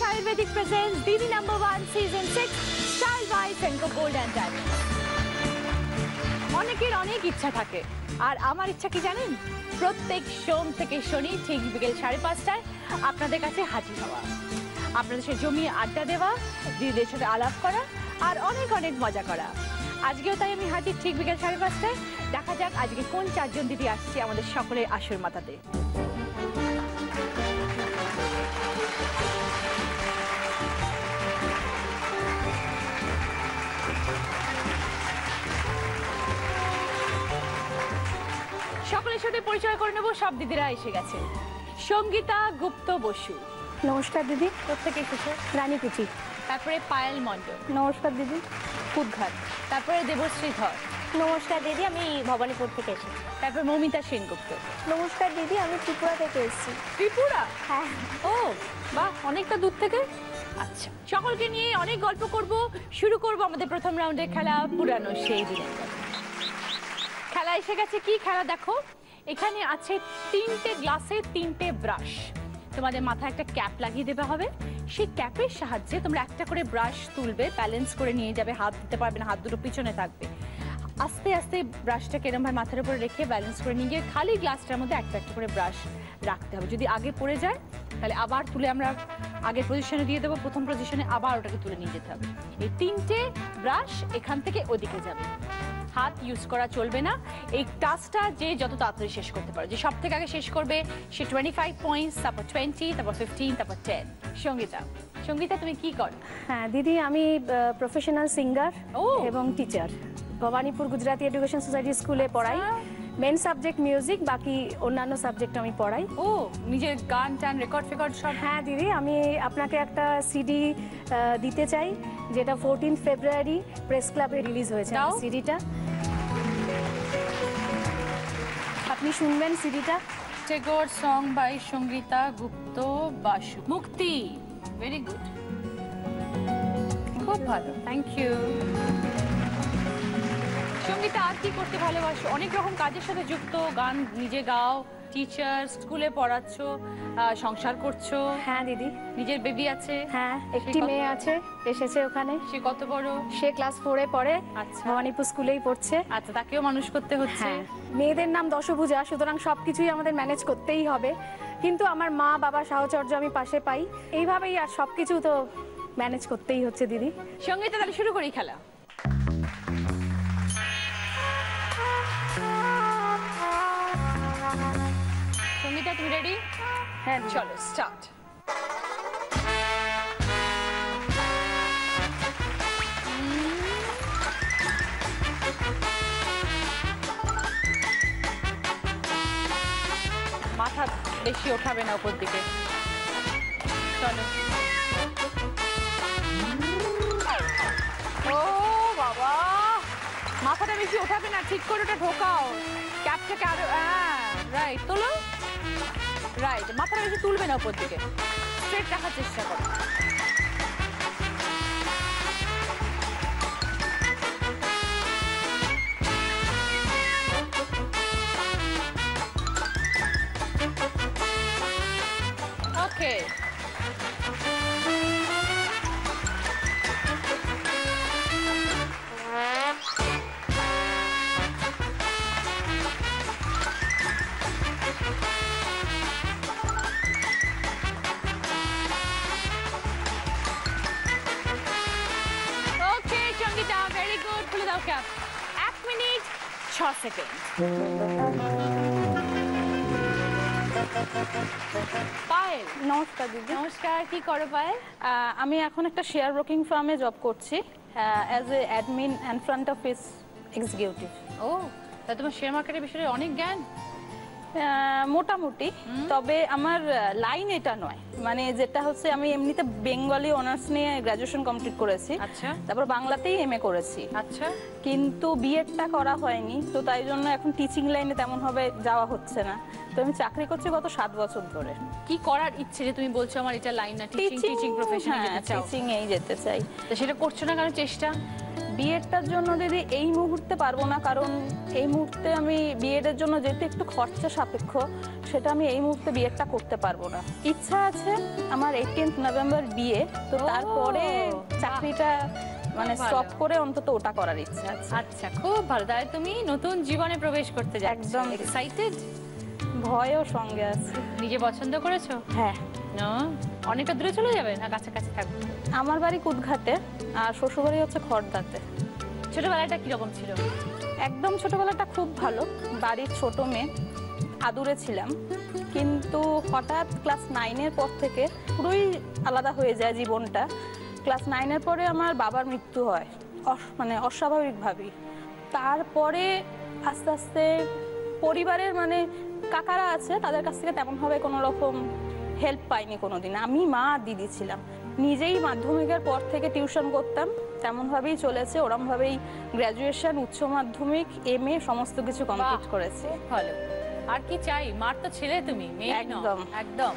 Ayurvedic presents Didi #1 Season 6 Style by Senco Gold and Diamonds. অনেকের অনেক ইচ্ছা থাকে, আর আমার ইচ্ছা কি জানেন? প্রত্যেক সোম থেকে শনি ঠিক বিকেল 5:30টায় আপনাদের কাছে হাজির হওয়া, আপনাদের সাথে জমিয়ে আড্ডা দেওয়া, দিদিদের সাথে আলাপ করা আর অনেক অনেক মজা করা। আজকেও তাই আমি হাজির ঠিক বিকেল 5:30টায়। দেখা যাক আজকে কোন 4 জন দিদি আসছে আমাদের সকলের আসর মাতাতে। সকলের সাথে পরিচয় করে নেব, সব দিদিরা এসে গেছে। সঙ্গীতা গুপ্ত বসু, নমস্কার দিদি। প্রত্যেকে এসেছে। রানীকুচি। তারপরে পায়েল মণ্ডল, নমস্কার দিদি। কুদঘাট। তারপরে দেবশ্রী ধর, নমস্কার দিদি, আমি ভবানীপুর থেকে এসেছি। তারপরে মমিতা সেনগুপ্ত, নমস্কার দিদি, আমি ত্রিপুরা থেকে এসেছি। ত্রিপুরা? হ্যাঁ। ও বাহ, অনেকটা দূর থেকে। আচ্ছা, সকলকে নিয়ে অনেক গল্প করব। শুরু করব আমাদের প্রথম রাউন্ডের খেলা, পুরানো সেই দিনের খেলা। এসে গেছে। কি খেলা দেখো, এখানে আছে 3টে গ্লাসে 3টে ব্রাশ। তোমাদের মাথায় একটা ক্যাপ লাগিয়ে দেবে হবে। সেই ক্যাপের সাহায্যে তোমরা একটা করে ব্রাশ তুলবে, ব্যালেন্স করে নিয়ে যাবে, হাত দিতে পারবে না, হাত দুটো পিছনে থাকবে। আস্তে আস্তে ব্রাশটাকে এরকম মাথার উপরে রেখে ব্যালেন্স করে নিয়ে গিয়ে খালি গ্লাসটার মধ্যে একটা একটা করে ব্রাশ রাখতে হবে। যদি আগে পড়ে যায় তাহলে আবার তুলে আমরা আগের পজিশনে দিয়ে দেবো, প্রথম পজিশনে আবার ওটাকে তুলে নিয়ে যেতে হবে। এই 3টে ব্রাশ এখান থেকে ওদিকে যাবে, হাত ইউজ করা চলবে না। এই টাস্কটা যে যত তাড়াতাড়ি শেষ করতে পারে, যে সব থেকে আগে শেষ করবে সে 25 পয়েন্টস, তারপর 20, তারপর 15, তারপর 10। সঙ্গীতা, সঙ্গীতা তুমি কি করো? হ্যাঁ দিদি, আমি প্রফেশনাল সিঙ্গার এবং teacher. Bhabanipur Gujarati education society স্কুলে পড়াই। মেন সাবজেক্ট মিউজিক, বাকি অন্যান্য সাবজেক্ট আমি পড়াই। ও, নিজের গান টান রেকর্ড ফেকর্ড সব? হ্যাঁ দিদি, আমি আপনাকে একটা সিডি দিতে চাই, যেটা 14 ফেব্রুয়ারি প্রেস ক্লাবে রিলিজ হয়েছে সিডিটা। আপনি শুনবেন সিডিটা। টেগোর সং বাই সঙ্গীতা গুপ্ত বাসু, মুক্তি। ভেরি গুড, খুব ভালো, থ্যাংক ইউ। সঙ্গীতা, আর কি করতে ভালোবাসো? অনেক রকম কাজের সাথে যুক্ত, গান নিজে গাও, টিচার, স্কুলে পড়াচ্ছ, সংসার করছো। হ্যাঁ দিদি। নিজের বেবি আছে? হ্যাঁ, একটি মেয়ে আছে, এসেছে ওখানে। সে কত বড়? সে ক্লাস 4-এ পড়ে। আচ্ছা, ভবানীপুর স্কুলেই পড়ছে। আচ্ছা, তাকেও মানুষ করতে হচ্ছে। মেয়েদের নাম দশভুজা, সুতরাং সবকিছুই আমাদের ম্যানেজ করতেই হবে। কিন্তু আমার মা বাবা সাহচর্য আমি পাশে পাই, এইভাবেই আর সবকিছু তো ম্যানেজ করতেই হচ্ছে দিদি। সঙ্গীতা, তাহলে শুরু করি খেলা। সঙ্গীতা, তুমি রেডি? হ্যাঁ, চলো স্টার্ট। মাথা বেশি ওঠাবে না উপর দিকে। চলো। ও বাবা, মাথাটা বেশি ওঠাবে না, ঠিক করে ওটা ঢোকাও। ক্যাপটাকে আরো, রাইট, তোলো। রাইট, মাথাটা বেশি তুলবে না উপর দিকে, স্ট্রেট রাখার চেষ্টা করো। ওকে, সঙ্গীতা, ভেরি গুড। খুলে দাও ক্যাপ। 1 minute 6 second. পায়েল, নমস্কার দিদি। নমস্কার। কি করো পায়েল? আমি এখন একটা শেয়ার ব্রোকিং ফার্মে জব করছি, as a admin and front office executive. ও, তা তোমার শেয়ার মার্কেটের বিষয়ে অনেক জ্ঞান? মোটামুটি, তবে আমার লাইন এটা নয়, মানে যেটা হচ্ছে আমি এমনিতে বেঙ্গলি অনার্স নিয়ে গ্রাজুয়েশন কমপ্লিট করেছি, আচ্ছা তারপর বাংলাতেই এমএ করেছি, আচ্ছা কিন্তু বিএডটা করা হয়নি, তো তাই জন্য এখন টিচিং লাইনে তেমন ভাবে যাওয়া হচ্ছে না। তো আমি চাকরি করছি গত 7 বছর ধরে। কি করার ইচ্ছে যে তুমি বলছো আমার এটা লাইন না, টিচিং প্রফেশনে যেতে চাও? টিচিং এই যেতে চাই। তো সেটা করছো না কারণ চেষ্টা? বিএডটার জন্য দিদি এই মুহূর্তে পারবো না, কারণ এই মুহূর্তে আমি বিএড এর জন্য যেহেতু একটু খরচা সাপেক্ষ, সেটা আমি এই মুহূর্তে বিএডটা করতে পারবো না। ইচ্ছা আছে আমার 18 নভেম্বর বিয়ে, তো তারপরে চাকরিটা মানে স্টপ করে অন্তত ওটা করার ইচ্ছা আছে। আচ্ছা, খুব ভালো। তাহলে তুমি নতুন জীবনে প্রবেশ করতে যাচ্ছ, একদম এক্সাইটেড? ভয়ও সঙ্গে আছে। নিজে পছন্দ করেছো? হ্যাঁ। না অনেকটা দূরে চলে যাবে না কাছাকাছি থাকবে? আমার বাড়ি কুদঘাটে আর শ্বশুরবাড়ি হচ্ছে খড়দাতে। ছোটবেলাটা কিরকম ছিল? একদম ছোটবেলাটা খুব ভালো, বাড়ির ছোট মেয়ে, আদুরে ছিলাম, কিন্তু হঠাৎ ক্লাস 9-এর পর থেকে পুরোই আলাদা হয়ে যায় জীবনটা। ক্লাস 9-এর পরে আমার বাবার মৃত্যু হয়, মানে অস্বাভাবিকভাবেই। তারপরে আস্তে আস্তে পরিবারের মানে কাকারা আছে, তাদের কাছ থেকে তেমনভাবে কোনো রকম হেল্প পাইনি কোনোদিন। আমি মা আর দিদি ছিলাম, নিজেই মাধ্যমিকের পর থেকে টিউশন করতাম, তেমনভাবেই চলেছে, ওরমভাবেই গ্র্যাজুয়েশন, উচ্চ মাধ্যমিক, এমএ সমস্ত কিছু কমপ্লিট করেছে। ভালো। আর কি চাই? মার তো ছেলে তুমি, মেয়ে নও। একদম একদম।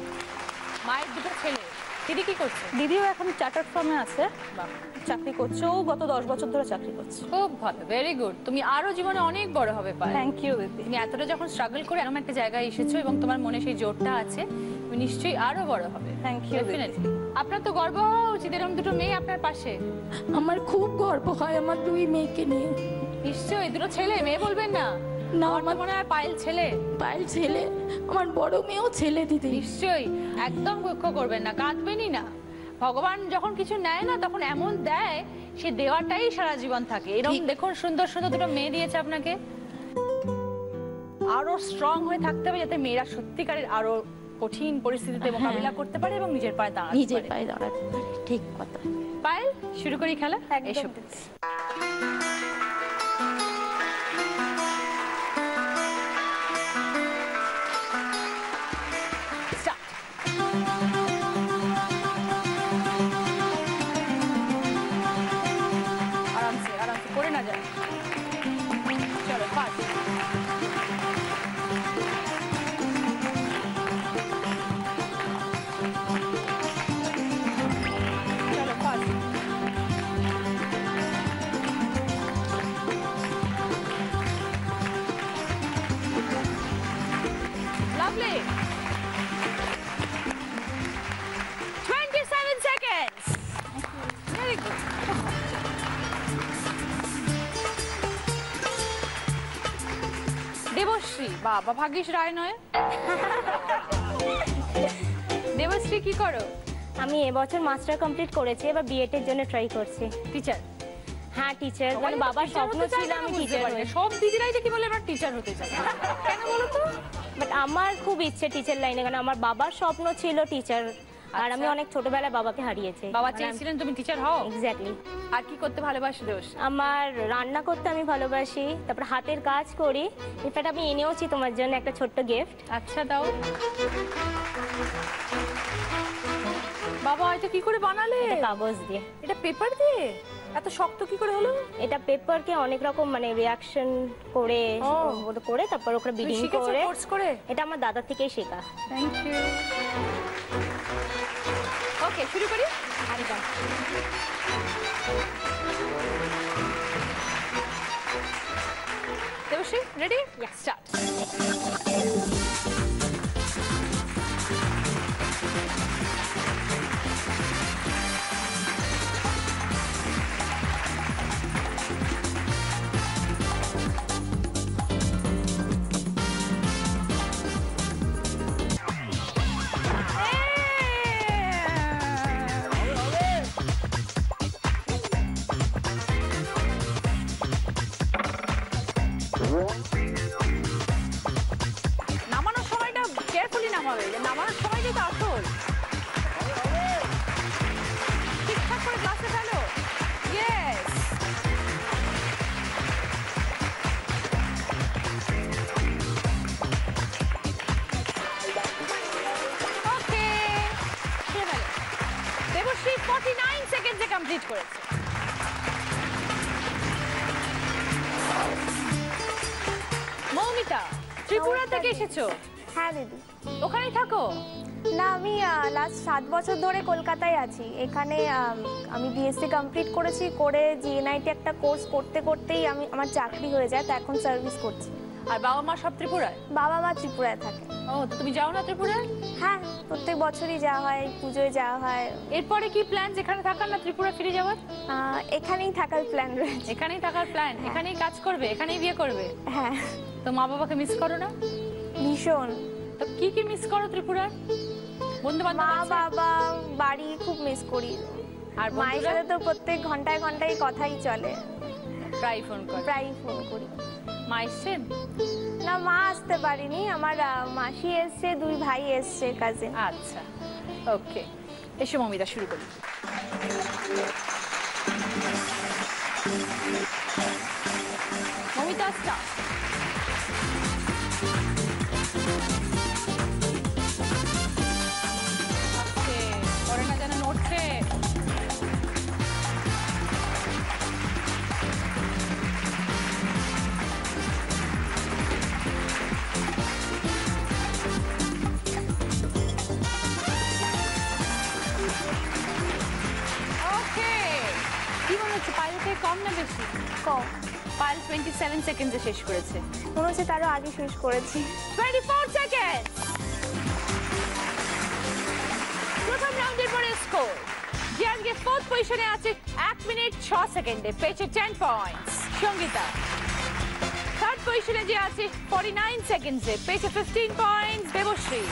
মায়ের দুটো ছেলে। দিদি কি করছে? দিদিও এখন চার্টার্ড ফার্মে আছে, চাকরি করছে, ও গত 10 বছর ধরে চাকরি করছে। খুব ভালো, ভেরি গুড। তুমি আরো জীবনে অনেক বড় হবে পায়। থ্যাংক ইউ দিদি। তুমি এতটা যখন স্ট্রাগল করে এরকম একটা জায়গায় এসেছো এবং তোমার মনে সেই জোরটা আছে, তুমি নিশ্চয়ই আরো বড় হবে। Thank you definitely. আপনার তো গর্ব হওয়া উচিত, এরকম দুটো মেয়ে আপনার পাশে। আমার খুব গর্ব হয় আমার 2 মেয়েকে নিয়ে। নিশ্চয়ই। দুটো ছেলে, মেয়ে বলবেন না? না, আমার মনে হয় পায়েল ছেলে। পায়েল ছেলে, আমার বড় মেয়েও ছেলে দিদি। নিশ্চয়ই, একদম দুঃখ করবেন না, কাঁদবেনই না। ভগবান যখন কিছু নেয় না তখন এমন দেয়, সে দেওয়াটাই সারা জীবন থাকে। এরকম দেখুন সুন্দর সুন্দর দুটো মেয়ে দিয়েছে আপনাকে। আরো স্ট্রং হয়ে থাকতে হবে যাতে মেয়েরা সত্যিকারের আরো কঠিন পরিস্থিতিতে মোকাবিলা করতে পারে এবং নিজের পায়ে দাঁড়াতে পারে। নিজের পায়ে দাঁড়াতে পারে, ঠিক কথা। পায়েল, শুরু করি খেলা। এসো। আরামসে আরামসে করে না যায়। চলো ফার্স্ট। চলো first. Lovely. 27 seconds. Very good. Debashree, বাবা ভাগ্যিস রায় নয়। দেবশ্রী কি করো? আমি এবছর মাস্টার কমপ্লিট করেছি, এবার বিএড এর জন্য ট্রাই করছি। টিচার? হ্যাঁ টিচার, মানে বাবার স্বপ্ন ছিল আমি টিচার হই। সব দিদিরাই দেখি বলে আমরা টিচার হতে চাই, কেন বলো তো? বাট আমার খুব ইচ্ছে টিচার লাইনে, কারণ আমার বাবার স্বপ্ন ছিল টিচার, আর আমি অনেক ছোটবেলায় বাবাকে হারিয়েছি। বাবা চেয়েছিলেন তুমি টিচার হও? এক্স্যাক্টলি। আর কি করতে ভালোবাসো দেবশ্রী? আমার রান্না করতে আমি ভালোবাসি, তারপর হাতের কাজ করি। ইনফ্যাক্ট আমি এনেওছি তোমার জন্য একটা ছোট্ট গিফট। আচ্ছা দাও। বাবা এটা কি করে বানালে? কাগজ দিয়ে। এটা পেপার দিয়ে? এত শক্ত কি করে হলো? এটা পেপারকে অনেক রকম মানে রিঅ্যাকশন করে করে তারপর ওখানে বিডিং করে কোর্স করে। এটা আমার দাদা থেকেই শেখা। Thank you. ওকে শুরু করি। আরেকটা দেবশ্রী রেডি? স্টার্ট। নামানোর সময়টা কেয়ারফুলি নামাবে, নামানোর সময়টাই তো আসল। ঠিকঠাক করে গ্লাসে ফেলো। ইয়েস। ত্রিপুরা থেকে এসেছো? হ্যাঁ দিদি। ওখানেই থাকো? না, আমি লাস্ট 7 বছর ধরে কলকাতায় আছি। এখানে আমি বিএসসি কমপ্লিট করেছি, করে জিএনআইটি একটা কোর্স করতে করতেই আমার চাকরি হয়ে যায়, তো এখন সার্ভিস করছি। আর বাবা মা সব ত্রিপুরায়? বাবা মা ত্রিপুরায় থাকে। ও, তো তুমি যাও না ত্রিপুরায়? হ্যাঁ, প্রত্যেক বছরই যাওয়া হয়, পুজোয় যাওয়া হয়। এরপরে কি প্ল্যান, যেখানে থাকার না ত্রিপুরা ফিরে যাওয়ার? এখানেই থাকার প্ল্যান রয়েছে। এখানেই থাকার প্ল্যান? এখানেই কাজ করবে, এখানেই বিয়ে করবে? হ্যাঁ। তো মা বাবাকে মিস করো না? ভীষণ। তো কি কি মিস করো ত্রিপুরার? বন্ধু বান্ধব? মা বাবা, বাড়ি খুব মিস করি। আর মায়ের সাথে তো প্রত্যেক ঘন্টায় ঘন্টায় কথাই চলে, প্রায় ফোন করো? প্রায় ফোন করি। মা এসছেন? না, মা আসতে পারিনি, আমার মাসি এসছে, 2 ভাই এসছে, কাজিন। আচ্ছা, ওকে, এসো মমিতা শুরু করি। মমিতা স্টার্ট। পরে না যেন নড়ছে। ওকে, কি মনে হচ্ছে পাইলটে কম না বেশি? কম। পাইল 27 সেকেন্ডে শেষ করেছে। মনে হচ্ছে তারও আগে শেষ করেছি। 24 সেকেন্ড। প্রথম রাউন্ডের পরে স্কোর যে আজকে 4th পজিশনে আছে 1 মিনিট 6 সেকেন্ডে, পেয়েছে 10 পয়েন্টস। সঙ্গীতা 3rd পজিশনে যে আছে 49 সেকেন্ডসে, পেয়েছে 15 পয়েন্টস। দেবশ্রী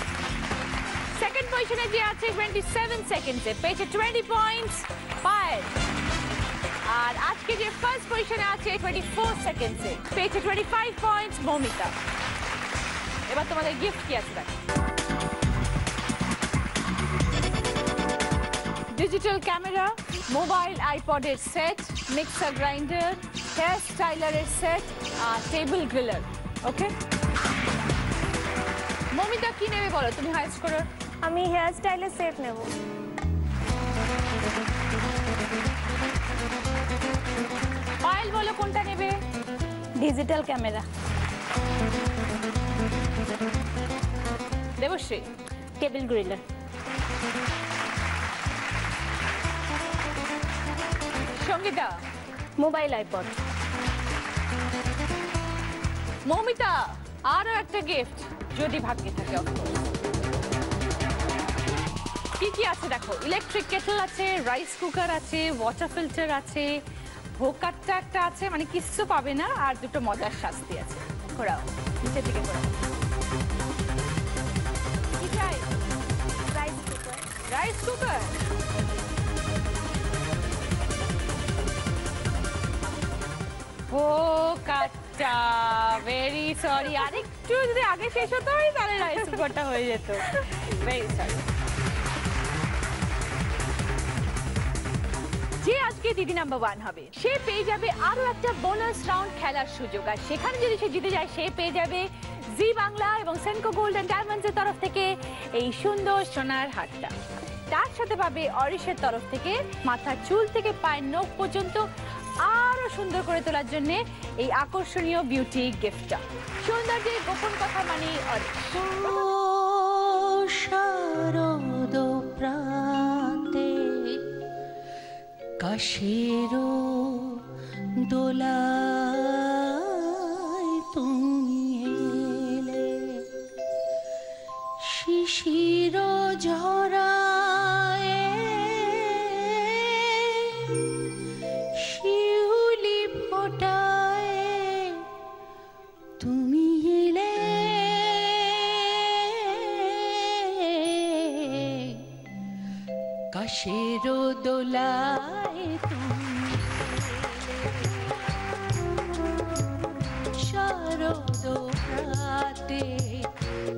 2nd পজিশনে যে আছে 27 সেকেন্ডসে, পেয়েছে 20 পয়েন্টস। পায়েল আর আজকে যে 1st পজিশনে আছে 24 সেকেন্ডসে, পেয়েছে 25 পয়েন্টস মমিতা। এবার তোমাদের গিফট কি আছে দেখো। ডিজিটাল ক্যামেরা, মোবাইল আইপডের সেট, মিক্সার গ্রাইন্ডার, হেয়ার স্টাইলারের সেট আর টেবিল গ্রিলার। ওকে, মমিতা কি নেবে বলো, তুমি হাই স্কোরার। আমি হেয়ার স্টাইলের সেট নেব। পায়েল বলো কোনটা নেবে? Digital camera. Debashree? Table griller. Sangeeta? Mobile iPod. Momita আরো একটা গিফট, যদি ভাগ্যে থাকে। কি কি আছে দেখো, ইলেকট্রিক কেটল আছে, রাইস কুকার আছে, ওয়াটার ফিল্টার আছে, ভোকারটা একটা আছে, মানে কিচ্ছু পাবে না, আর দুটো মজার শাস্তি আছে। ঘোরাও, নিচের দিকে ঘোরাও। কি চাই? Rice cooker. Rice cooker. ভোকারটা, ভেরি সরি, আরেকটু যদি আগে শেষ হতো তাহলে রাইস কুকারটা হয়ে যেত। Very sorry. যে আজকে দিদি নাম্বার 1 হবে, সে পেয়ে যাবে আরো একটা বোনাস রাউন্ড খেলার সুযোগ, আর সেখানে যদি সে জিতে যায় সে পেয়ে যাবে জি বাংলা এবং সেনকো গোল্ড এন্ড ডায়মন্ডস এর তরফ থেকে এই সুন্দর সোনার হারটা। তার সাথে পাবে অরিশের তরফ থেকে মাথার চুল থেকে পায়ের নখ পর্যন্ত আরো সুন্দর করে তোলার জন্য এই আকর্ষণীয় বিউটি গিফটটা। সৌন্দর্যের গোপন কথা মানে অরিশ। শারদ প্রান্তে কাশের দোলায় তুমি এলে, শিশির ঝরায় শিউলি ফোটায় তুমি এলে, কাশের দোলায় তুমি শারদ প্রাতে,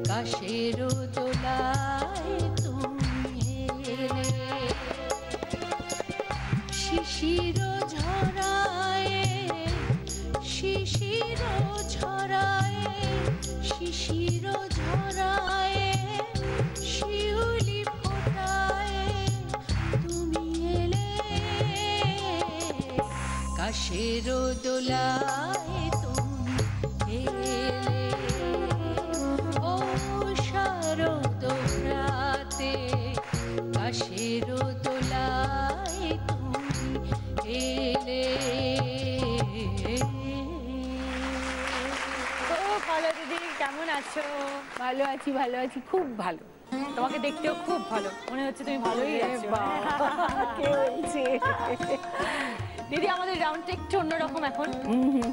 কাশের দোলায় তুমি এলে, শিশির ঝরায় শিশির ঝরায় শিশির ঝরায় শিউলি ফোটায় তুমি এলে, কাশের দোলায় তুমি এলে। কেমন আছো? ভালো আছি খুব ভালো। তোমাকে দেখতেও খুব ভালো মনে হচ্ছে, তুমি ভালোই আছো। কে বলছে? দিদি আমাদের রাউন্ডটা একটু অন্যরকম এখন,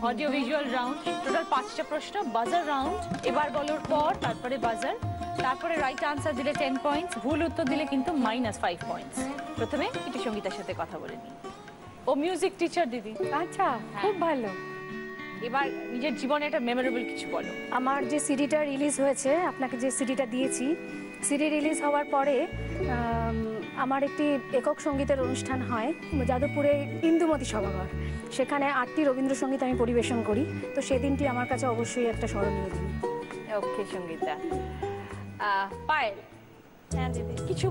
অডিও ভিজুয়াল রাউন্ড। টোটাল 5টা প্রশ্ন, বাজার রাউন্ড। এবার বলার পর তারপরে বাজার, তারপরে রাইট আনসার দিলে 10 পয়েন্টস, ভুল উত্তর দিলে কিন্তু -5 পয়েন্টস। প্রথমে একটু সঙ্গীতার সাথে কথা বলে নিই। ও মিউজিক টিচার দিদি। আচ্ছা, খুব ভালো। এবার নিজের জীবনে একটা মেমোরেবল কিছু বলো। আমার যে সিডিটা রিলিজ হয়েছে, আপনাকে যে সিডিটা দিয়েছি, সিডি রিলিজ হওয়ার পরে আমার একটি একক সঙ্গীতের অনুষ্ঠান হয় যাদবপুরে ইন্দুমতি সভাঘর। সেখানে 8টি রবীন্দ্রসঙ্গীত আমি পরিবেশন করি। তো সেদিনটি আমার কাছে অবশ্যই একটা স্মরণীয় দিন। ওকে সঙ্গীতা। পায়েল, হ্যাঁ দিদি। কিছু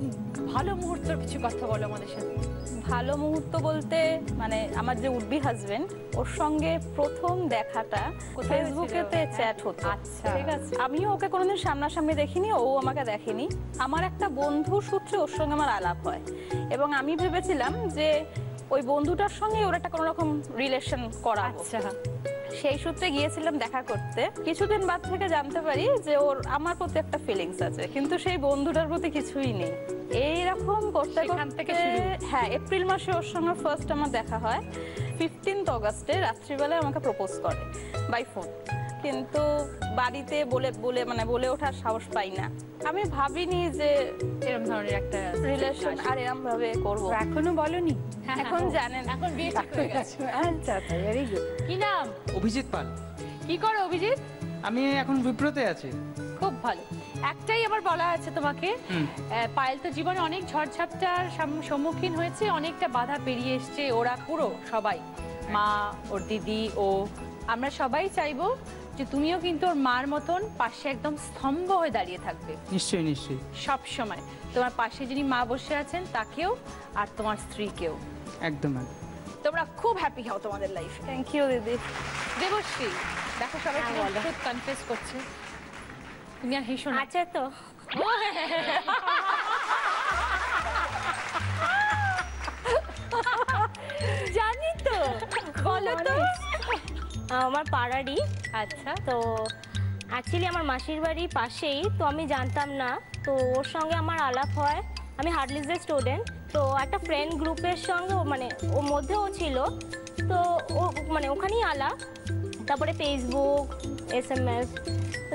ভালো মুহূর্তের কিছু কথা বলো আমাদের সাথে। ভালো মুহূর্ত বলতে মানে আমার যে উডবি হাজবেন্ড, ওর সঙ্গে প্রথম দেখাটা কোথায় ফেসবুকেতে হয়েছিল? চ্যাট হতো। আচ্ছা। ঠিক আছে, আমিও ওকে কোনোদিন সামনাসামনি দেখিনি, ও আমাকে দেখেনি। আমার একটা বন্ধু সূত্রে ওর সঙ্গে আমার আলাপ হয়, এবং আমি ভেবেছিলাম যে ওই বন্ধুটার সঙ্গে ওর একটা কোনো রকম রিলেশন করা। আচ্ছা। সেই সূত্রে গিয়েছিলাম দেখা করতে। কিছুদিন বাদ থেকে জানতে পারি যে ওর আমার প্রতি একটা ফিলিংস আছে, কিন্তু সেই বন্ধুটার প্রতি কিছুই নেই। এইরকম করতে সেখান থেকে করতে শুরু। হ্যাঁ, এপ্রিল মাসে ওর সঙ্গে ফার্স্ট আমার দেখা হয়। 15 অগস্টে রাত্রিবেলায় আমাকে প্রপোজ করে বাই ফোন, কিন্তু বাড়িতে বলে ওঠার সাহস পাই না। আমি ভাবিনি যে এরকম ধরনের একটা রিলেশন আর এরকম ভাবে করবো। এখনো বলনি? এখন জানেন, এখন বিয়ে ঠিক হয়ে গেছে। আচ্ছা আচ্ছা, ভেরি গুড। কি নাম? অভিজিৎ পাল। কি করো অভিজিৎ? আমি এখন বিপ্রতে আছি। খুব ভালো। একটাই আবার বলা আছে তোমাকে, পায়েল তো জীবনে অনেক ঝড়ঝাপটার সম্মুখীন হয়েছে, অনেকটা বাধা পেরিয়ে এসছে। ওরা পুরো সবাই, মা, ওর দিদি, ও, আমরা সবাই চাইবো যে তুমিও কিন্তু ওর মার মতন পাশে একদম স্তম্ভ হয়ে দাঁড়িয়ে থাকবে নিশ্চয়ই নিশ্চয়ই। সব সময়। তোমার পাশে যিনি মা বসে আছেন তাকেও, আর তোমার স্ত্রীকেও। একদম। তোমরা খুব হ্যাপি হও তোমাদের লাইফে। থ্যাংক ইউ দিদি। দেবশ্রী, দেখো সবাই খুব কনফিউজ করছে, তুমি আর হেসো না। আছে তো। জানি তো, বলো তো। আমার পাড়ারই। আচ্ছা। তো অ্যাকচুয়ালি আমার মাসির বাড়ির পাশেই, তো আমি জানতাম না। তো ওর সঙ্গে আমার আলাপ হয়। আমি হার্টলিজের স্টুডেন্ট, তো একটা ফ্রেন্ড গ্রুপের সঙ্গে মানে ওর মধ্যেও ছিল। তো ও মানে ওখানেই আলাপ, তারপরে ফেসবুক, SMS।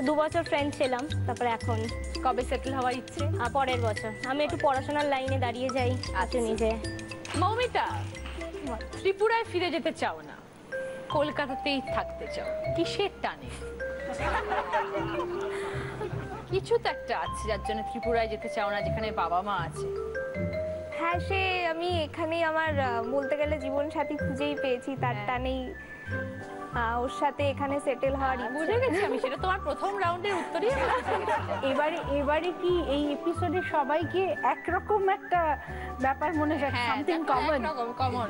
2 বছর ফ্রেন্ড ছিলাম, তারপরে এখন কবে সেটেল হওয়ার ইচ্ছে? পরের বছর। আমি একটু পড়াশোনার লাইনে দাঁড়িয়ে যাই আছে নিজে। মৌমিতা, ত্রিপুরায় ফিরে যেতে চাও না, কলকাতাতেই থাকতে চাও, কিসের টানে? কিছু তো একটা আছে যার জন্য ত্রিপুরায় যেতে চাও না, যেখানে বাবা মা আছে। হ্যাঁ, সে আমি এখানেই আমার বলতে গেলে জীবন সাথী খুঁজেই পেয়েছি, তার টানেই ওর সাথে এখানে সেটেল হওয়ার বুঝে গেছি আমি, সেটা তোমার প্রথম রাউন্ডের উত্তরই আমি বুঝে গেছি। এবারে কি এই এপিসোডে সবাইকে একরকম একটা ব্যাপার মনে হয়, সামথিং কমন। কমন।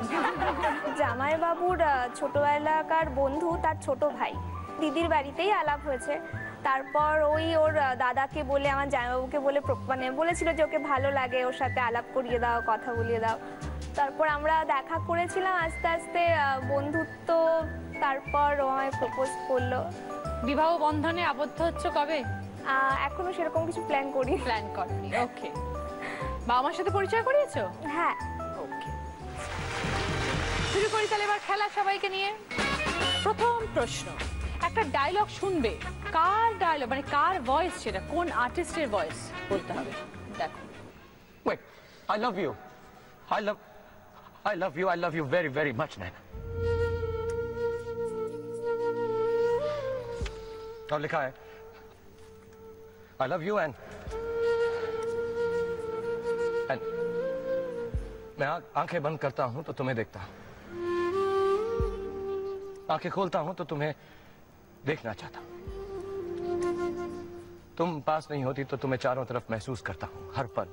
জামাইবাবুর ছোটবেলাকার বন্ধু, তার ছোট ভাই, দিদির বাড়িতেই আলাপ হয়েছে। তারপর ওই ওর দাদাকে বলে, আমার জামাইবাবুকে বলে মানে বলেছিল যে ওকে ভালো লাগে, ওর সাথে আলাপ করিয়ে দাও, কথা বলিয়ে দাও। তারপর আমরা দেখা করেছিলাম, আস্তে আস্তে বন্ধুত্ব, তারপর ও আমায় প্রপোজ করলো। বিবাহ বন্ধনে আবদ্ধ হচ্ছে কবে? এখনো সেরকম কিছু প্ল্যান করি। প্ল্যান করনি। ওকে। বাবা মার সাথে পরিচয় করিয়েছো? হ্যাঁ। ওকে, শুরু করি তাহলে এবার খেলা সবাইকে নিয়ে। প্রথম প্রশ্ন, একটা ডায়লগ শুনবে, কার ডায়লগ মানে কার ভয়েস, সেটা কোন আর্টিস্টের ভয়েস বলতে হবে। দেখো। Wait, I love you. I love you very, very much, Naina. और लिखा है I love you and मैं आंखें बंद करता हूं तो तुम्हें देखता हूं, आंखें खोलता हूं तो तुम्हें देखना चाहता हूं, तुम पास नहीं होती तो तुम्हें चारों तरफ महसूस करता हूं, हर पल,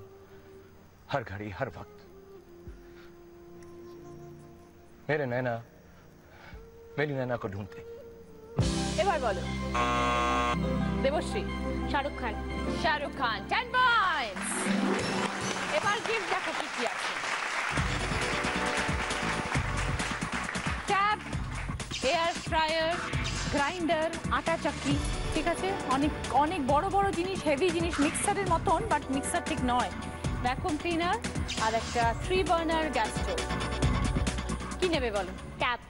हर घड़ी, हर वक्त। मेरे नैना मेरी नैना को ढूंढते। এবার বলো। দেবশ্রী। শাহরুখ খান। শাহরুখ খান, 10 পয়েন্টস। এবার গিফট দেখো কি কি আছে। ট্যাব, এয়ার ফ্রায়ার, গ্রাইন্ডার, আটা চাকি, ঠিক আছে, অনেক অনেক বড় বড় জিনিস, হেভি জিনিস, মিক্সারের মতন, বাট মিক্সার ঠিক নয়। ভ্যাকুয়াম ক্লিনার আর একটা 3 বার্নার গ্যাস স্টোভ। কি নেবে বলো? ট্যাপ।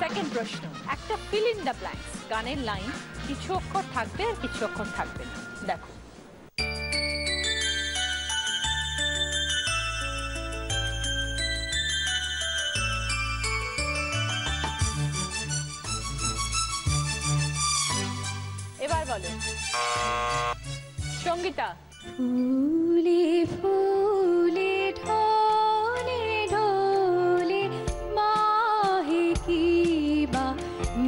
সেকেন্ড প্রশ্ন, একটা ফিল ইন দ্য ব্ল্যাঙ্কস গানের লাইন, কিছু অক্ষর থাকবে আর কিছু অক্ষর থাকবে না। দেখো এবার বলো সঙ্গীতা। ফুলে ফুলে ঢলে ঢলে মাহে কি বা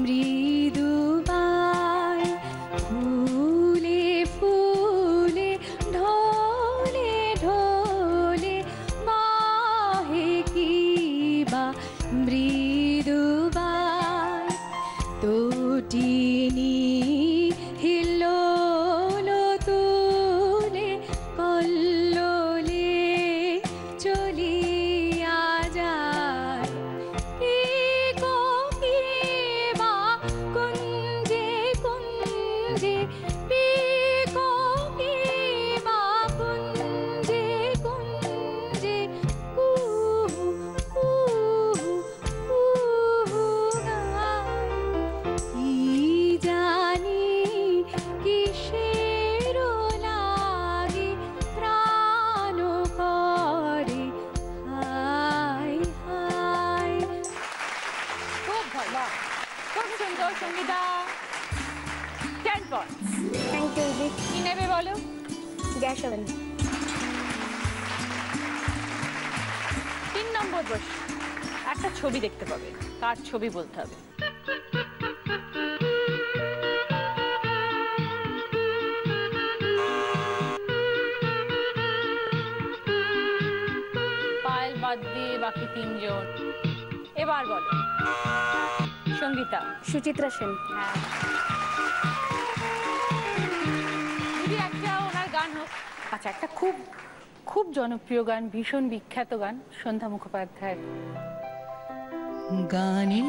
মৃদুবাই, ফুলে ফুলে ঢলে ঢলে মাহে কি বা মৃদুবাই, তোটিনি হিল্লোলো তুলে কল্লোলে চলিয়া যায়, পিকোকি বা কুঞ্জে কুঞ্জে, পিকোকি বা কুঞ্জে কুঞ্জে, কুহু কুহু কুহু গায়, কি জানি কিসের লাগি প্রাণ করে হায় হায়। খুব ভালো, খুব সুন্দর সঙ্গীতা। 10 পয়েন্টস। থ্যাংক ইউ দিদি। কি নেবে বলো? Gas oven. 3 নম্বর প্রশ্ন, একটা ছবি দেখতে পাবে, কার ছবি বলতে হবে। পায়েল বাদ দিয়ে বাকি 3 জন। এবার বলো সঙ্গীতা। সুচিত্রা সেন। হ্যাঁ, যদি একটা ওনার গান হোক। আচ্ছা, একটা খুব খুব জনপ্রিয় গান, ভীষণ বিখ্যাত গান, সন্ধ্যা মুখোপাধ্যায়ের। গানে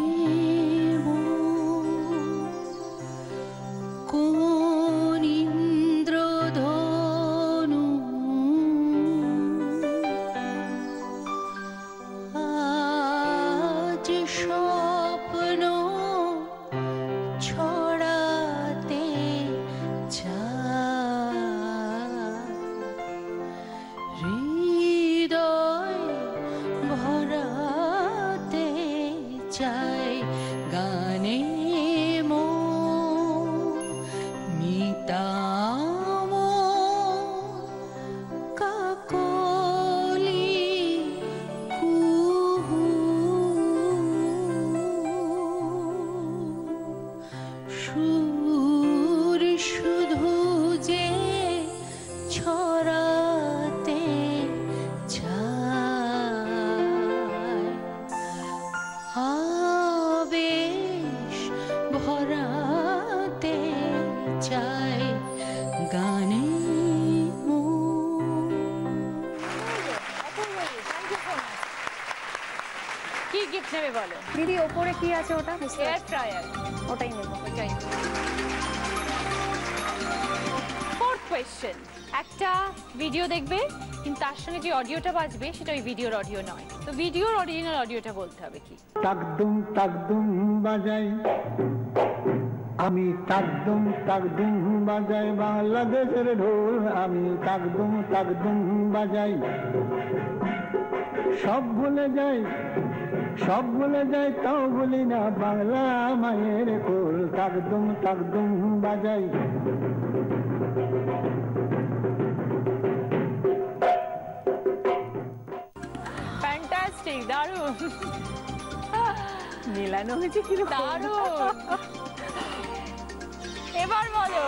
কোন ইন্দ্রধনু আজ স্বপ্ন ছড়াতে চায়, হৃদয় ভরাতে চায় গানে মিতাম কাকলি কুহু, সুর শুধু যে ছড়াতে চায়, আবেশ ভরাতে চায় গানে কি গিফট নেবে বলো? দিদি ওপরে কি আছে ওটা? Air fryer. ওটাই নেবো। ওইটাই। 4th কোয়েশ্চেন, একটা ভিডিও দেখবে, কিন্তু তার সঙ্গে যে অডিওটা বাজবে সেটা ওই ভিডিওর অডিও নয়। তো ভিডিওর অরিজিনাল অডিওটা বলতে হবে কি? তাকদুম তাকদুম বাজাই আমি, তাকদুম তাকদুম বাজাই বাংলাদেশের ঢোল আমি, তাকদুম তাকদুম বাজাই, সব ভুলে যাই সব ভুলে যাই তাও ভুলি না বাংলা মায়ের কোল, তাকদুম তাকদুম বাজাই। ফ্যান্টাস্টিক, দারুণ, মেলানো হয়েছে কিন্তু দারুণ। এবার বলো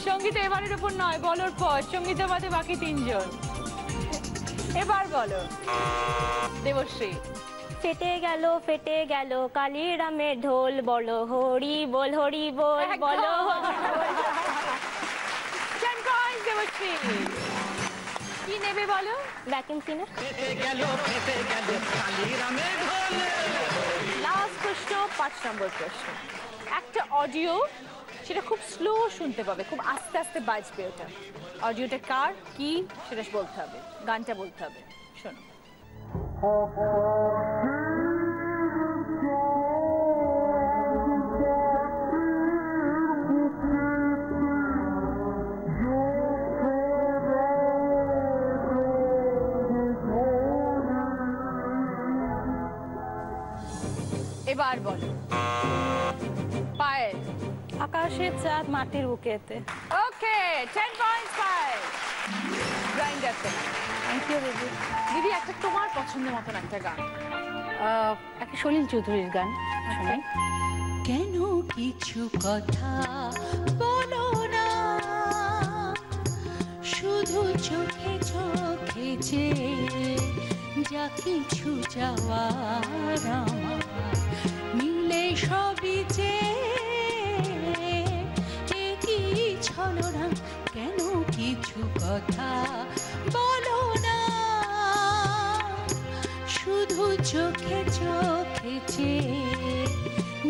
সঙ্গীতা, এবারের উপর নয়, বলোর পর সঙ্গীতা বাদে বাকি 3 জন। এবার বলো দেবশ্রী। ফেটে গেল কালিরামের ঢোল, বলো হরি বল হরি বল, বলো দেবশ্রী। কি নেবে বলো? Vacuum cleaner. লাস্ট প্রশ্ন, 5 নম্বর প্রশ্ন। একটা অডিও, সেটা খুব স্লো শুনতে পাবে, খুব আস্তে আস্তে বাজবে ওটা। অডিওটা কার, কি, সেটা বলতে হবে, গানটা বলতে হবে। শোনো। এবার বলো। পায়েল। আকাশের চাঁদ মাটির বুকেতে। ওকে, 10 পয়েন্টস পায়েল। গ্রাইন্ডার থেকে। থ্যাংক ইউ দিদি। দিদি, একটা তোমার পছন্দের মতন একটা গান, একটা সলিল চৌধুরীর গান শুনে। কেন কিছু কথা বলো না, শুধু চোখে চোখে যে যা কিছু যাওয়ার আমার মিলে সবই যে একই ছলনা। কেন কিছু কথা বলো না, শুধু চোখে চোখে যে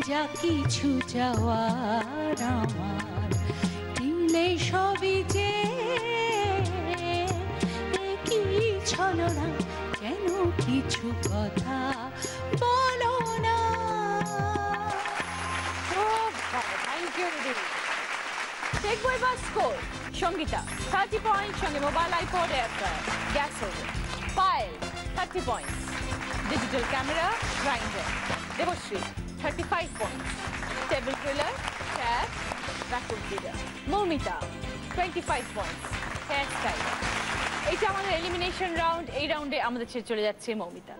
যা কিছু যাওয়ার আমার মিলে সবই যে একই ছলনা। কেন কিছু কথা বলো না। থ্যাংক ইউ দিদি। দেখবো এবার স্কোর। সঙ্গীতা 30 পয়েন্ট, সঙ্গে mobile, iPod, air fryer, gas oven. Payel 30 point, digital camera, grinder. Debashree 35 point, table cleaner, tab, vacuum cleaner. Moumita 25 point, hair style. এটা আমাদের এলিমিনেশন রাউন্ড। এই রাউন্ডে আমাদের ছেড়ে চলে যাচ্ছে মৌমিতা।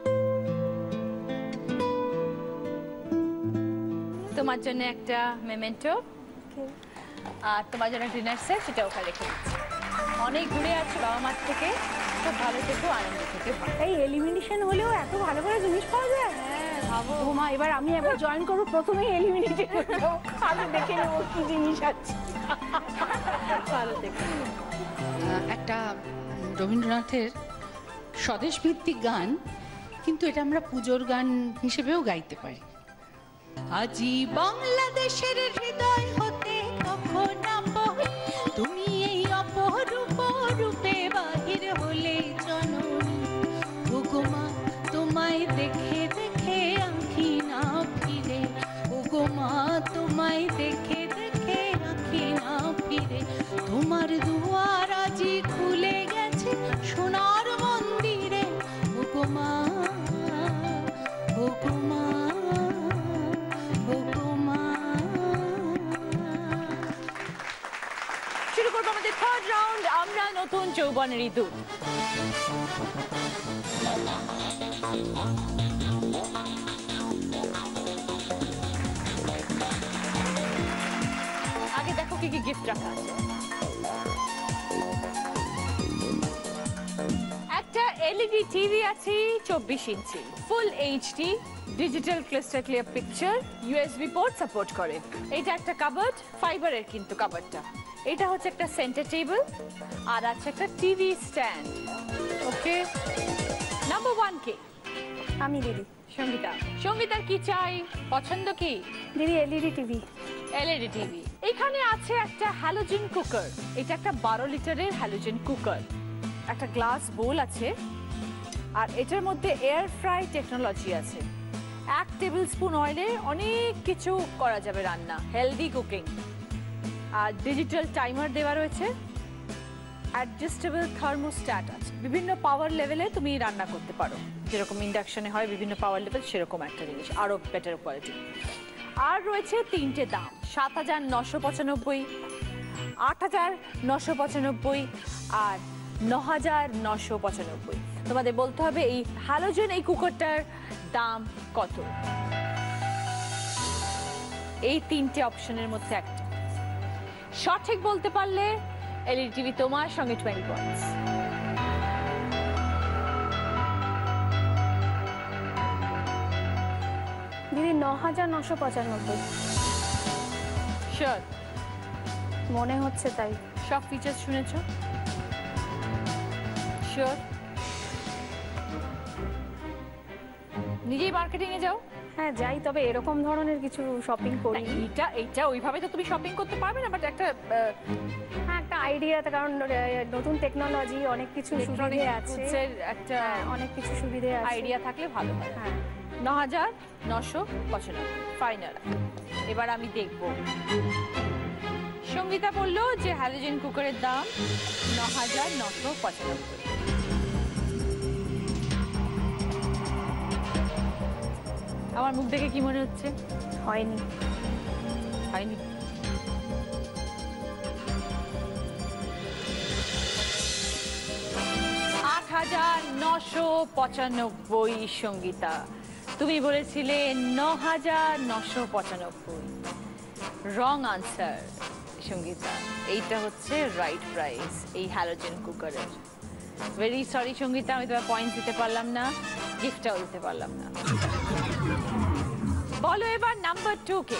তোমার জন্য একটা মেমেন্টো, আর তোমার জন্য ডিনার সেট, সেটা ওখানে রেখে দিচ্ছি। অনেক ঘুরে আছো বাবা মার থেকে, খুব ভালো থেকো, আনন্দ থেকে। এই এলিমিনেশন হলেও এত ভালো ভালো জিনিস পাওয়া যায়। হ্যাঁ, ভাবো। ও মা, এবার আমি একবার জয়েন করবো, প্রথমেই এলিমিনেটেড হয়ে যাবো, আমি দেখে নেবো কি জিনিস আছে। ভালো থেকো। একটা রবীন্দ্রনাথের স্বদেশ ভিত্তিক গান, কিন্তু এটা আমরা পুজোর গান হিসেবেও গাইতে পারি। আজি বাংলাদেশের হৃদয় হতে কখন আপনি, তুমি এই অপরূপ রূপে বাহির হলে জননী। ওগো মা, তোমায় দেখে দেখে আঁখি না ফিরে, ওগো মা, তোমায় দেখে দেখে আঁখি না ফিরে। তোমার দুয়ার আজি খুলে গেছে সোনার মন্দিরে, ওগো মা, ওগো মা, ওগো মা। শুরু করবো আমাদের থার্ড রাউন্ড, আমরা নতুন যৌবনের ইঁদুর। আগে দেখো কি কি গিফট রাখা আছে। একটা এলইডি টিভি আছে 24 inch, full HD digital crystal clear picture, USB port support করে। এটা একটা কাবার্ড, ফাইবারের কিন্তু কাবার্ডটা। এটা হচ্ছে একটা সেন্টার টেবিল, আর আছে একটা টিভি স্ট্যান্ড। ওকে, নাম্বার 1 কে? আমি দিদি। সঙ্গীতা। সঙ্গীতার কি চাই, পছন্দ কি? দিদি এলইডি টিভি। LED TV. এখানে আছে একটা হ্যালোজেন কুকার, এটা একটা 12 লিটারের হ্যালোজেন কুকার। একটা গ্লাস বোল আছে, আর এটার মধ্যে এয়ার ফ্রাই টেকনোলজি আছে। 1 টেবিল স্পুন অয়েলে অনেক কিছু করা যাবে রান্না, হেলদি কুকিং। আর ডিজিটাল টাইমার দেওয়া রয়েছে, অ্যাডজাস্টেবল থার্মোস্ট্যাট আছে। বিভিন্ন পাওয়ার লেভেলে তুমি রান্না করতে পারো, যেরকম ইন্ডাকশনে হয় বিভিন্ন পাওয়ার লেভেল, সেরকম একটা জিনিস, আরও বেটার কোয়ালিটি। আর রয়েছে 3টে দাম, 7,995, 8,995 আর 9,995। তোমাদের বলতে হবে এই হ্যালোজেন এই কুকারটার দাম কত। এই 3টে অপশনের মধ্যে একটা সঠিক বলতে পারলে এলইডি টিভি তোমার, সঙ্গে 20 পয়েন্টস। দিদি 9,995। শিওর? মনে হচ্ছে তাই। সব ফিচার্স শুনেছো? শিওর? নিজেই মার্কেটিং এ যাও? হ্যাঁ যাই, তবে এরকম ধরনের কিছু শপিং করি। এইটা ওইভাবে তো তুমি শপিং করতে পারবে না, বাট একটা হ্যাঁ একটা আইডিয়া, কারণ নতুন টেকনোলজি অনেক কিছু সুবিধে আছে, একটা অনেক কিছু সুবিধে আছে, আইডিয়া থাকলে ভালো হয়। হ্যাঁ 9,995 ফাইনাল। এবার আমি দেখব। সঙ্গীতা বললো যে হ্যালোজেন কুকারের দাম 9,995। আমার মুখ দেখে কি মনে হচ্ছে? হয়নি। হয়নি? 8,995 সঙ্গীতা। তুমি বলেছিলে 9,995। Wrong answer Sangeeta. এইটা হচ্ছে রাইট প্রাইস এই হ্যালোজেন কুকারের। ভেরি সরি সঙ্গীতা, আমি তোমার পয়েন্ট দিতে পারলাম না, গিফটটাও দিতে পারলাম না। বলো এবার নাম্বার 2 কে?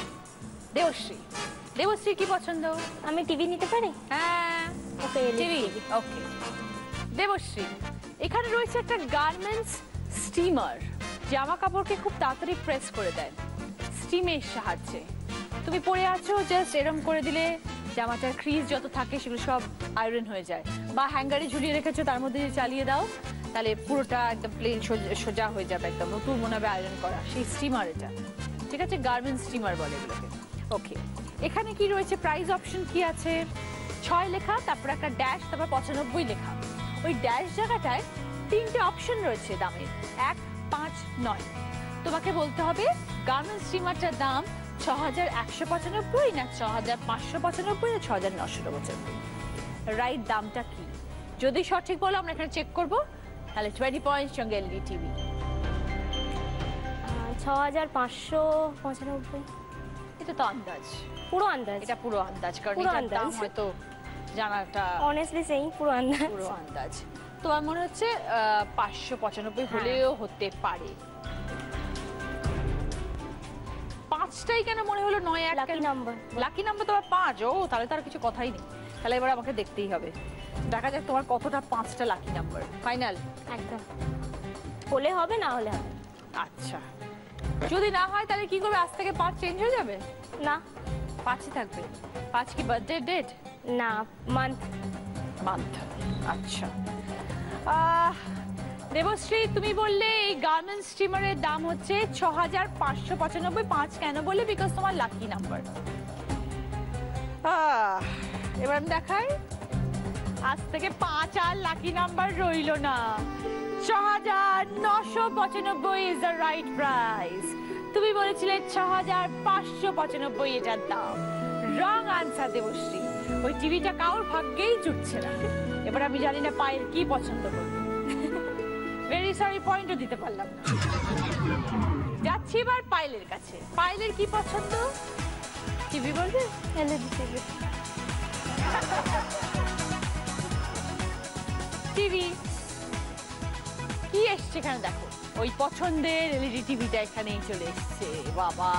দেবশ্রী। দেবশ্রী কি পছন্দ? আমি টিভি নিতে পারি? হ্যাঁ ওকে, টিভি। ওকে দেবশ্রী, এখানে রয়েছে একটা গার্মেন্টস স্টিমার, জামা কাপড়কে খুব তাড়াতাড়ি প্রেস করে দেয় স্টিমের সাহায্যে। তুমি পরে আছো, জাস্ট এরম করে দিলে জামাটার ক্রিজ যত থাকে সেগুলো সব আয়রন হয়ে যায়। বা হ্যাঙ্গারে ঝুলিয়ে রেখেছো, তার মধ্যে চালিয়ে দাও, তাহলে পুরোটা একদম প্লেন সোজা হয়ে যাবে, একদম নতুন মনে হবে আয়রন করা। সেই স্টিমার এটা, ঠিক আছে? গার্মেন্টস স্টিমার বলে এগুলোকে। ওকে, এখানে কি রয়েছে? প্রাইস অপশন কি আছে? 6 লেখা, তারপর একটা ড্যাশ, তারপর 95 লেখা। ওই ড্যাশ জায়গাটায় 3টে অপশন রয়েছে দামের, 1, 5, 9। তোমাকে বলতে হবে গার্মেন্টস স্টিমারটার দাম 6,195 না 6,595 না 6,995। রাইট দামটা কি? যদি সঠিক বলো আমরা এখানে চেক করবো, তাহলে 20 পয়েন্ট সঙ্গে এলইডি টিভি। 6,595। এটা তো আন্দাজ, পুরো আন্দাজ। এটা পুরো আন্দাজ, কারণ পুরো এটার দাম আন্দাজ। হয়তো জানাটা অনেস্টলি সেই পুরো আন্দাজ। পুরো আন্দাজ। তোমার মনে হচ্ছে 595 হলেও হতে পারে। 5টাই কেন মনে হলো? 9 1 লাকি নাম্বার। লাকি নাম্বার তোমার 5। ও তাহলে তার কিছু কথাই নেই, তাহলে এবার আমাকে দেখতেই হবে। দেখা যাক তোমার কতটা 5টা লাকি নাম্বার। ফাইনাল? একদম। হলে হবে, না হলে হবে। আচ্ছা, যদি না হয় তাহলে কি করবে? আজ থেকে 5 চেঞ্জ হয়ে যাবে? না, 5ই থাকবে। 5 কি বার্থডে ডেট? না, মান্থ। মান্থ। আচ্ছা, দেবশ্রী তুমি বললে এই গার্মেন্টস স্টিমারের দাম হচ্ছে 6,595। 5 কেন বললে? বিকজ তোমার লাকি নাম্বার। এবার আমি দেখাই, আজ থেকে 5 আর লাকি নাম্বার রইলো না। 6,995 ইজ দ্য রাইট প্রাইস। তুমি বলেছিলে 6,595 এটার দাম। Wrong answer Debashree. ওই টিভিটা কারোর ভাগ্যেই জুটছে না। এবার আমি জানি না পায়েল কি পছন্দ করবে। ভেরি সরি, পয়েন্টও দিতে পারলাম না। যাচ্ছি এবার পায়েলের কাছে। পায়েলের কি পছন্দ? টিভি বলবে? LED TV. টিভি কি এসছে এখানে দেখো, ওই পছন্দের এলইডি টিভিটা এখানেই চলে এসছে। বাবা,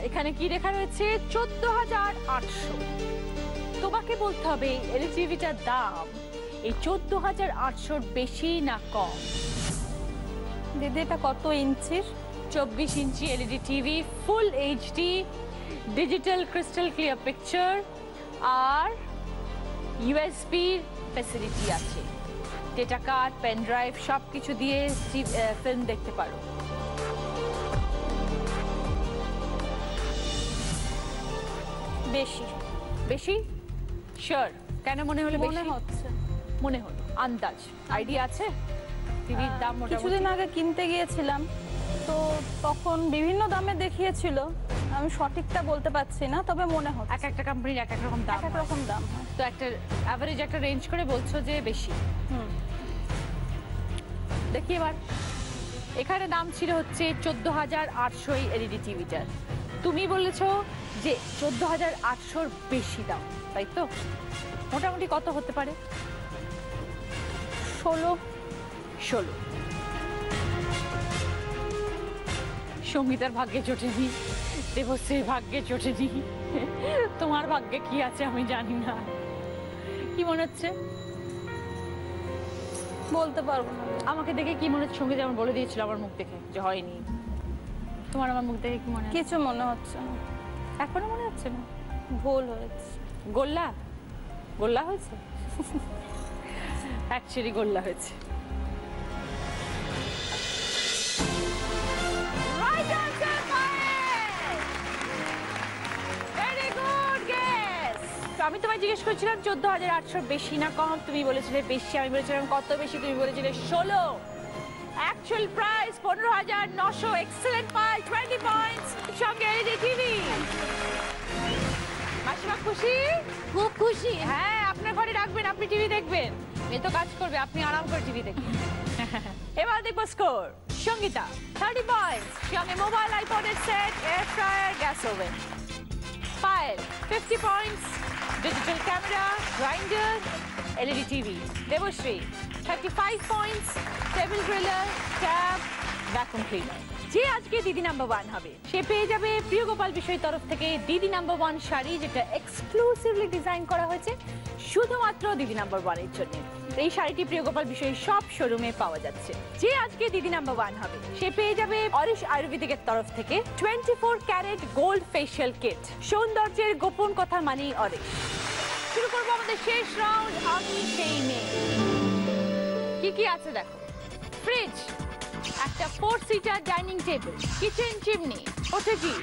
এখানে কি লেখা রয়েছে? 14,800। তোমাকে বলতে হবে এলইডি টিভিটার দাম এই 14,800 বেশি না কম? দিদি এটা কত ইঞ্চির? 24 inch LED TV, full HD, digital crystal clear picture, আর ইউএসবি ফ্যাসিলিটি আছে। ডেটা কার্ড, পেন ড্রাইভ সব কিছু দিয়ে ফিল্ম দেখতে পারো। বেশি। বেশি? শিওর? কেন মনে হলো মনে বেশি? হচ্ছে। মনে হলো, আন্দাজ, আইডিয়া আছে? টিভির দাম কিছুদিন আগে কিনতে গিয়েছিলাম, তো তখন বিভিন্ন দামে দেখিয়েছিল। আমি সঠিকটা বলতে পারছি না, তবে মনে হয় এক একটা কোম্পানির এক এক রকম দাম, এক এক রকম দাম হয়। তো একটা অ্যাভারেজ একটা রেঞ্জ করে বলছো যে বেশি। দেখি এবার, এখানে দাম ছিল হচ্ছে 14,800 এই এলইডি টিভিটার। তুমি বলেছো যে 14,800 বেশি দাম, তাই তো? মোটামুটি কত হতে পারে? 16। সঙ্গীতার ভাগ্যে জোটেনি, দেবশ্রীর ভাগ্যে জোটেনি, তোমার ভাগ্যে কি আছে আমি জানি না। কি মনে হচ্ছে? বলতে পারবো না। আমাকে দেখে কি মনে হচ্ছে? সঙ্গীতা যেমন বলে দিয়েছিল আমার মুখ দেখে যে হয়নি। তোমার আমার মুখ দেখে কি মনে হচ্ছে? কিছু মনে হচ্ছে না, এখনো মনে হচ্ছে না? ভুল হয়েছে। গোল্লা গোল্লা হয়েছে? অ্যাকচুয়ালি গোল্লা হয়েছে। Right answer, Pael! Very good guess! তো আমি তোমায় জিজ্ঞেস করছিলাম 14,800 বেশি না কম, তুমি বলেছিলে বেশি, আমি বলেছিলাম কত বেশি, তুমি বলেছিলে 16। Actual price 15,900। Excellent Payel, 20 points. সঙ্গে এলইডি টিভি। মাসিমা খুশি? খুব খুশি। হ্যাঁ, আপনার ঘরে রাখবেন, আপনি টিভি দেখবেন। মেয়ে তো কাজ করবে, আপনি আরাম করে টিভি দেখবেন। এবার দেখবো স্কোর। সঙ্গীতা 30 পয়েন্টস, সঙ্গে মোবাইল, আইপডের set, air fryer, gas oven. Payel 50 points, digital camera, grinder, LED TV. Debashree 35 points, table griller, tab, vacuum cleaner. যে আজকে দিদি নাম্বার 1 হবে সে পেয়ে যাবে প্রিয় গোপাল বিষয় তরফ থেকে দিদি নাম্বার 1 শাড়ি, যেটা এক্সক্লুসিভলি ডিজাইন করা হয়েছে শুধুমাত্র দিদি নাম্বার 1 এর জন্য। এই শাড়িটি প্রিয় গোপাল বিষয় সব শোরুমে পাওয়া যাচ্ছে। যে আজকে দিদি নাম্বার 1 হবে সে পেয়ে যাবে অরিশ আয়ুর্বেদিকের তরফ থেকে 24 ক্যারেট গোল্ড ফেশিয়াল কিট। সৌন্দর্যের গোপন কথা মানেই অরিশ। শুরু করবো আমাদের শেষ রাউন্ড, আমি সেই মেয়ে। কি কি আছে দেখো। ফ্রিজ, একটা 4 seater dining table, kitchen chimney, OTG,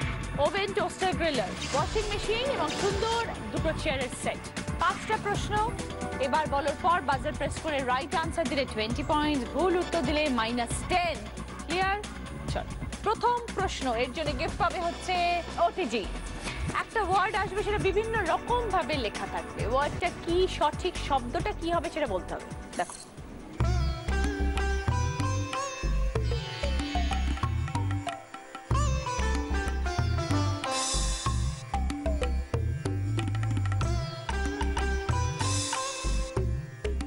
oven, toaster, griller, washing machine এবং সুন্দর দুটো চেয়ারের সেট। 5টা প্রশ্ন। এবার বলার পর বাজার প্রেস করে রাইট আনসার দিলে 20 পয়েন্টস, ভুল উত্তর দিলে -10। ক্লিয়ার? চল, প্রথম প্রশ্ন, এর জন্য গিফট পাবে হচ্ছে ওটিজি। একটা ওয়ার্ড আসবে, সেটা বিভিন্ন রকম ভাবে লেখা থাকবে। ওয়ার্ডটা কি, সঠিক শব্দটা কি হবে সেটা বলতে হবে। দেখো,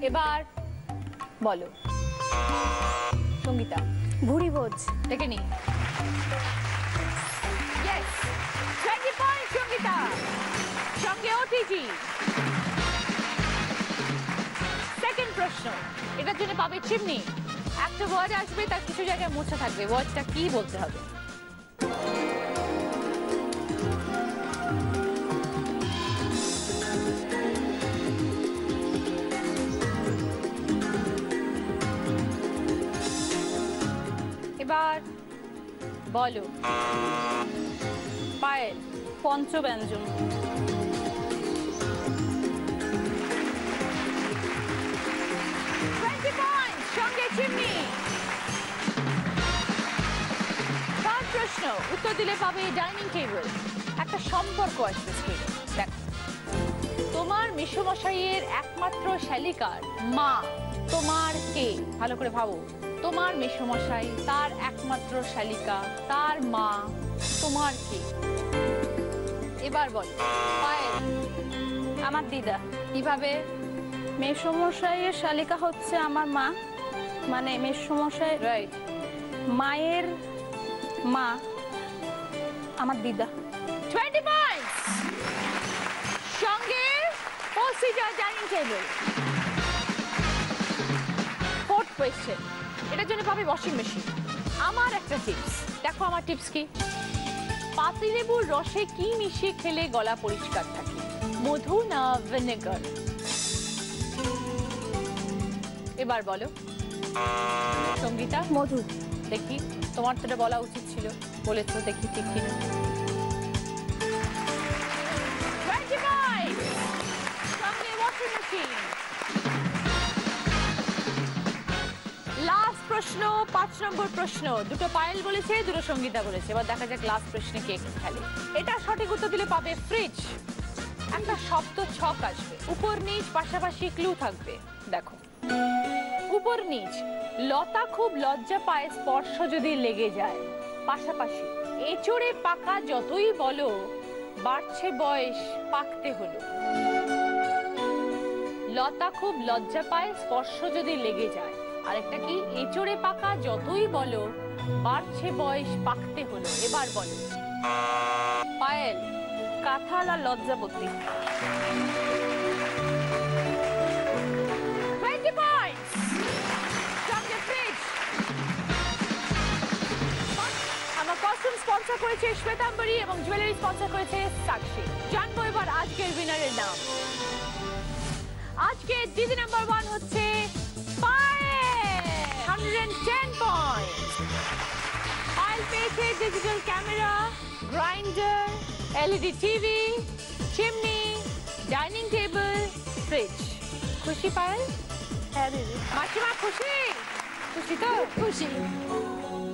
এবার বলো। সঙ্গীতা ভুরি ভোজ। দেখে নি। Yes, 20 point Sangeeta. সঙ্গে ওটিজি। সেকেন্ড প্রশ্ন, এটার জন্য পাবে চিমনি। একটা ওয়ার্ড আসবে, তার কিছু জায়গায় মোছা থাকবে, ওয়ার্ডটা কি বলতে হবে। এবার বলো। পায়েল পঞ্চব্যঞ্জন। 20 পয়েন্ট, সঙ্গে চিমনি। থার্ড প্রশ্ন, উত্তর দিলে পাবে ডাইনিং টেবিল। একটা সম্পর্ক আসবে স্ক্রিনে। দেখো, তোমার মেসোমশাইয়ের একমাত্র শ্যালিকার মা তোমার কে? ভালো করে ভাবো। তোমার মেসোমশাই, তার একমাত্র শালিকা, তার মা তোমার কে? এবার বল। পায়েল আমার দিদা। কিভাবে? মেসোমশাইয়ের শালিকা হচ্ছে আমার মা, মানে মেসোমশাই রাইট, মায়ের মা আমার দিদা। 20 পয়েন্টস, সঙ্গে 4 seater dining table. Fourth question, এটার জন্য পাবে ওয়াশিং মেশিন। আমার একটা টিপস, দেখো আমার টিপস কি। পাতিলেবুর রসে কি মিশিয়ে খেলে গলা পরিষ্কার থাকে? মধু না ভিনেগার? এবার বলো সঙ্গীতা। মধু। দেখি, তোমার তো এটা বলা উচিত ছিল, বলেছো, দেখি ঠিক কিনা। 20 পয়েন্ট, সঙ্গে ওয়াশিং মেশিন। লাস্ট প্রশ্ন, 5 নম্বর প্রশ্ন। দুটো পায়েল বলেছে, দুটো সঙ্গীতা বলেছে। এবার দেখা যাক লাস্ট প্রশ্নে কে খেলে। এটা সঠিক উত্তর দিলে পাবে ফ্রিজ। একটা শব্দ ছক আসবে, উপর নিচ পাশাপাশি ক্লু থাকবে। দেখো, উপর নিচ। লতা খুব লজ্জা পায় স্পর্শ যদি লেগে যায়। পাশাপাশি এঁচড়ে পাকা যতই বলো, বাড়ছে বয়স পাকতে হলো। লতা খুব লজ্জা পায় স্পর্শ যদি লেগে যায়। আরেকটা কি? এঁচড়ে পাকা যতই বলো, বাড়ছে বয়স পাকতে হলো। এবার বলো। পায়েল কাঁঠাল আর লজ্জাপতি। 20 points, স্পন্সর করেছে শ্বেতাম্বরী এবং জুয়েলারি স্পন্সর করেছে সাক্ষী। জানবো এবার আজকের উইনারের নাম। আজকে দিদি নাম্বার 1 হচ্ছে পায়েল, 110 পয়েন্ট। পায়েল পেয়েছে digital camera, grinder, LED TV, chimney, dining table, fridge. খুশি পায়েল? হ্যাঁ দিদি। মাসিমা খুশি? খুশি তো? খুশি।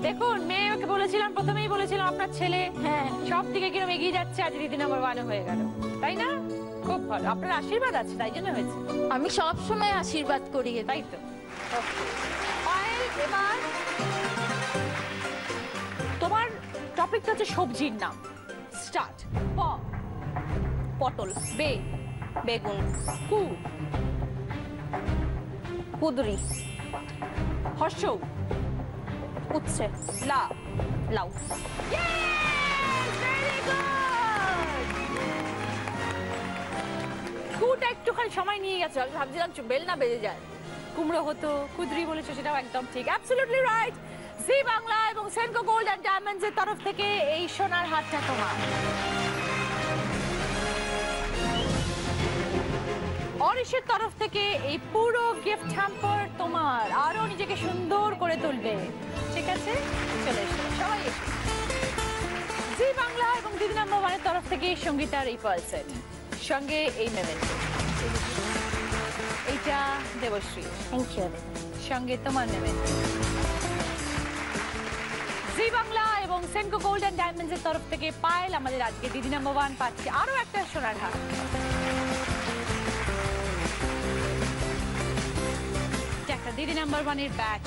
দেখুন মেয়েকে বলেছিলাম, প্রথমেই বলেছিলাম আপনার ছেলে হ্যাঁ সব দিকে কিরকম এগিয়ে যাচ্ছে, আজ দিদি নাম্বার 1 হয়ে গেল, তাই না? খুব ভালো, আপনার আশীর্বাদ আছে তাই জন্য হয়েছে। আমি সব সময় আশীর্বাদ করি, তাই তো। পায়েল, এবার তোমার টপিকটা হচ্ছে সবজির নাম। স্টার্ট। প, পটল, বে, বেগুন, কু, কুদরি, হর্ষ, উচ্ছে, লা, লাউ। কুটা একটুখানি সময় নিয়ে গেছে, আমি ভাবছিলাম বেল না বেজে যায়, কুমড়ো হতো, কুদরি বলেছো, সেটাও একদম ঠিক, অ্যাবসলিউটলি রাইট। জি বাংলা এবং সেনকো গোল্ড এন্ড ডায়মন্ডস এর তরফ থেকে এই সোনার হারটা তোমার। অরিশের তরফ থেকে এই পুরো গিফট হ্যাম্পার তোমার, আরো নিজেকে সুন্দর করে তুলবে, ঠিক আছে? চলে এসো সবাই এসো। জি বাংলা এবং দিদি নাম্বার 1 এর তরফ থেকে সঙ্গীতার এই পার্ল সেট, সঙ্গে এই মেমেন্টো, এইটা দেবশ্রী, থ্যাংক ইউ। সঙ্গে তোমার মেমেন্টো। জি বাংলা এবং সেনকো গোল্ড এন্ড ডায়মন্ডস এর তরফ থেকে পায়েল আমাদের আজকে দিদি নাম্বার 1 পাচ্ছে আরো একটা সোনার হার। একটা দিদি নাম্বার 1 এর ব্যাচ।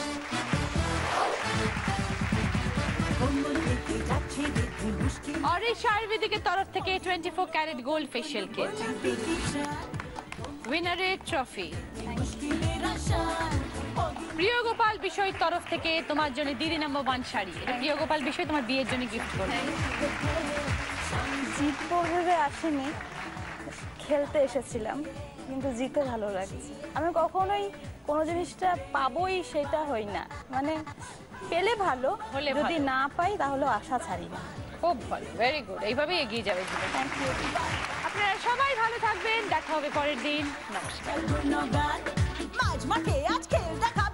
অরিশ আয়ুর্বেদিকের তরফ থেকে 24 ক্যারেট গোল্ড ফেশিয়াল কিট, উইনারের ট্রফি। প্রিয় গোপাল বিষয় তরফ থেকে তোমার জন্য দিদি নাম্বার 1 শাড়ি, এটা প্রিয় গোপাল বিষয় তোমার বিয়ের জন্য গিফট করবে। জিতবো ভেবে আসিনি, খেলতে এসেছিলাম, কিন্তু জিতে ভালো লাগছে। আমি কখনোই কোনো জিনিসটা পাবোই সেটা হই না, মানে পেলে ভালো, হলে যদি ভালো। না পাই তাহলে আশা ছাড়ি না। খুব ভালো, ভেরি গুড, এইভাবেই এগিয়ে যাবে জীবন। Thank you. আপনারা সবাই ভালো থাকবেন, দেখা হবে পরের দিন, নমস্কার। মাঝ মাঠে আজকে দেখা